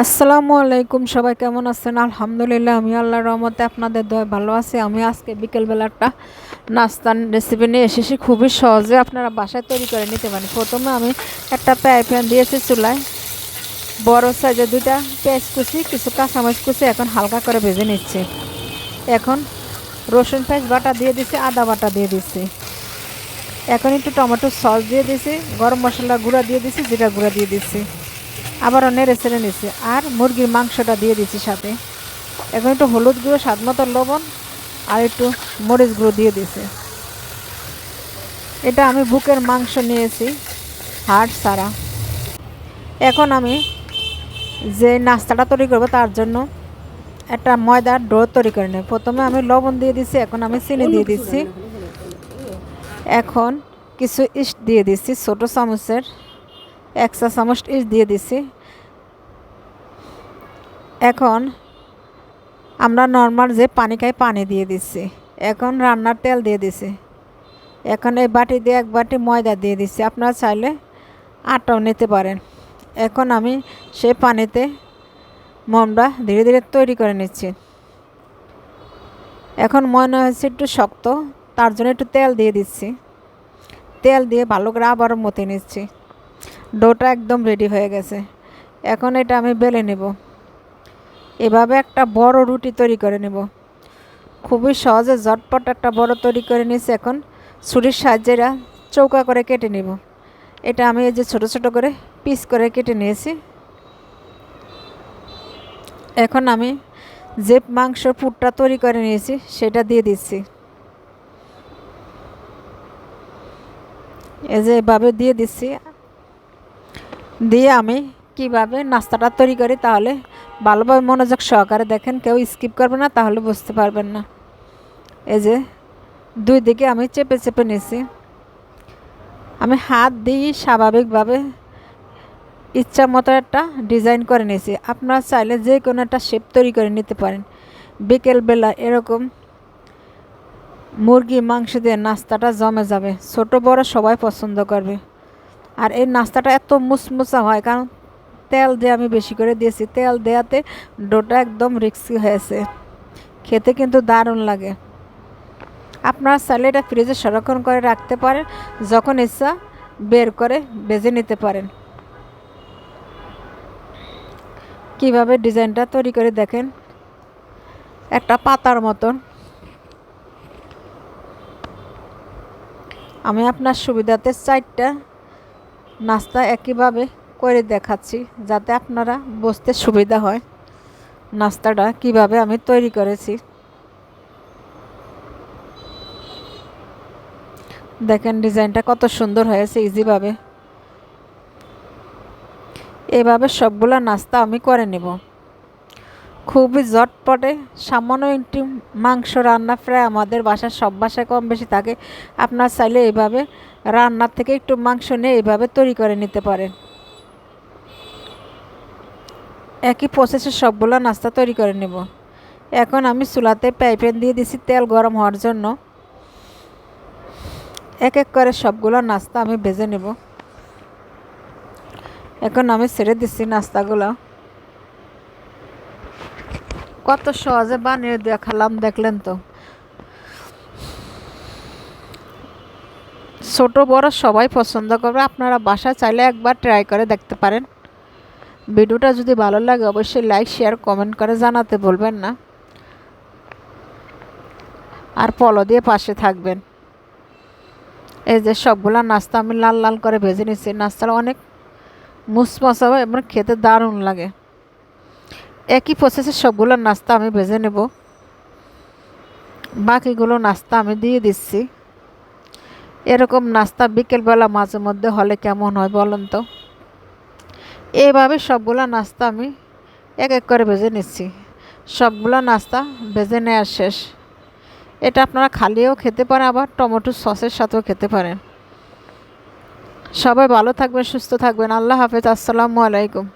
আসসালামু আলাইকুম, সবাই কেমন আছেন? আলহামদুলিল্লাহ, আমি আল্লাহর রহমতে আপনাদের দোয়ায় ভালো আছি। আমি আজকে বিকেলবেলা একটা নাস্তার রেসিপি নিয়ে এসেছি। খুবই সহজে আপনারা বাসায় তৈরি করে নিতে পারেন। প্রথমে আমি একটা প্যান দিয়েছি চুলায়, বড় সাইজে দুইটা পেঁয়াজ কুচি, কিছু কাঁচামরিচ কুচি এখন হালকা করে ভেজে নিচ্ছি। এখন রসুন পেঁয়াজ বাটা দিয়ে দিছি, আদা বাটা দিয়ে দিচ্ছি। এখন একটু টমেটো সস দিয়ে দিছি, গরম মশলা গুঁড়া দিয়ে দিছি, জিরা গুঁড়া দিয়ে দিচ্ছি। আবারও নেড়ে ছেড়ে নিচ্ছি আর মুরগির মাংসটা দিয়ে দিচ্ছি সাথে। এখন একটু হলুদ গুঁড়ো, স্বাদ মতো লবণ আর একটু মরিচ গুঁড়ো দিয়ে দিছি। এটা আমি বুকের মাংস নিয়েছি, হাড় ছাড়া। এখন আমি যে নাস্তাটা তৈরি করবো তার জন্য একটা ময়দার ডো তৈরি করে নেব। প্রথমে আমি লবণ দিয়ে দিছি, এখন আমি চিনি দিয়ে দিচ্ছি। এখন কিছু ইস্ট দিয়ে দিচ্ছি, ছোটো চামচের 1 চা চামচ ইস্ট দিয়ে দিচ্ছি। এখন আমরা নর্মাল যে পানি খাই পানি দিয়ে দিচ্ছি। এখন রান্নার তেল দিয়ে দিছি। এখন এই বাটি দিয়ে 1 বাটি ময়দা দিয়ে দিচ্ছি, আপনারা চাইলে আটাও নিতে পারেন। এখন আমি সেই পানিতে মোমটা ধীরে ধীরে তৈরি করে নিচ্ছি। এখন মনে হচ্ছে একটু শক্ত, তার জন্য একটু তেল দিয়ে দিচ্ছি। তেল দিয়ে ভালো করে আবারও মতে নিচ্ছি। ডোটা একদম রেডি হয়ে গেছে। এখন এটা আমি বেলে নেব। এভাবে একটা বড় রুটি তৈরি করে নেব। খুবই সহজে ঝটপট একটা বড় তৈরি করে নিয়েছি। এখন ছুরির সাহায্যে চৌকা করে কেটে নেব। এটা আমি এই যে ছোট ছোট করে পিস করে কেটে নিয়েছি। এখন আমি যে মাংস পুরটা তৈরি করে নিয়েছি সেটা দিয়ে দিচ্ছি। এই যে এভাবে দিয়ে দিচ্ছি। দিয়ে আমি কিভাবে নাস্তাটা তৈরি করি তাহলে ভালোভাবে মনোযোগ সহকারে দেখেন, কেউ স্কিপ করবে না, তাহলে বুঝতে পারবেন না। এই যে দুই দিকে আমি চেপে চেপে নিয়েছি। আমি হাত দিয়ে স্বাভাবিকভাবে ইচ্ছা মতো একটা ডিজাইন করে নিয়েছি। আপনারা চাইলে যে কোনো একটা শেপ তৈরি করে নিতে পারেন। বিকেলবেলা এরকম মুরগি মাংস দিয়ে নাস্তাটা জমে যাবে, ছোট বড় সবাই পছন্দ করবে। আর এই নাস্তাটা এত মুচমুচা হয় কারণ তেল দিয়ে আমি বেশি করে দিয়েছি। তেল দেওয়াতে ডোটা একদম রিক্সি হয়েছে, খেতে কিন্তু দারুণ লাগে। আপনারা চাইলে এটা ফ্রিজে সংরক্ষণ করে রাখতে পারেন, যখন ইচ্ছা বের করে ভেজে নিতে পারেন। কিভাবে ডিজাইনটা তৈরি করে দেখেন, একটা পাতার মতন। আমি আপনার সুবিধাতে 4টা নাস্তা একইভাবে করে দেখাচ্ছি, যাতে আপনারা বুঝতে সুবিধা হয় নাস্তাটা কিভাবে আমি তৈরি করেছি। দেখেন ডিজাইনটা কত সুন্দর হয়েছে ইজিভাবে। এভাবে সবগুলো নাস্তা আমি করে নেব। খুবই ঝটপটে, সামান্য একটু মাংস রান্না প্রায় আমাদের বাসায় সব বাসায় কম বেশি থাকে। আপনার চাইলে এইভাবে রান্নার থেকে একটু মাংস নিয়ে এইভাবে তৈরি করে নিতে পারেন। একই প্রসেসে সবগুলো নাস্তা তৈরি করে নেব। এখন আমি চুলাতে প্যান দিয়ে দিছি তেল গরম হওয়ার জন্য। এক এক করে সবগুলো নাস্তা আমি ভেজে নেব। এখন আমি ছেড়ে দিচ্ছি নাস্তাগুলো। কত সহজে বানিয়ে দেখালাম, দেখলেন তো? ছোট বড় সবাই পছন্দ করবে। আপনারা বাসায় চাইলে একবার ট্রাই করে দেখতে পারেন। ভিডিওটা যদি ভালো লাগে অবশ্যই লাইক শেয়ার কমেন্ট করে জানাতে বলবেন না। আর ফলো দিয়ে পাশে থাকবেন। এই যে সবগুলা নাস্তা আমি লাল লাল করে ভেজে নিচ্ছি। নাস্তাটা অনেক মুচমচা হয় এবং খেতে দারুণ লাগে। একই প্রসেসে সবগুলো নাস্তা আমি ভেজে নেব। বাকিগুলো নাস্তা আমি দিয়ে দিচ্ছি। এরকম নাস্তা বিকেলবেলা মাঝে মধ্যে হলে কেমন হয় বলুন তো? এইভাবে সবগুলো নাস্তা আমি এক এক করে ভেজে নিচ্ছি। সবগুলো নাস্তা ভেজে নেওয়ার শেষ। এটা আপনারা খালিও খেতে পারেন, আবার টমেটো সসের সাথেও খেতে পারেন। সবাই ভালো থাকবেন, সুস্থ থাকবেন। আল্লাহ হাফেজ। আসসালামু আলাইকুম।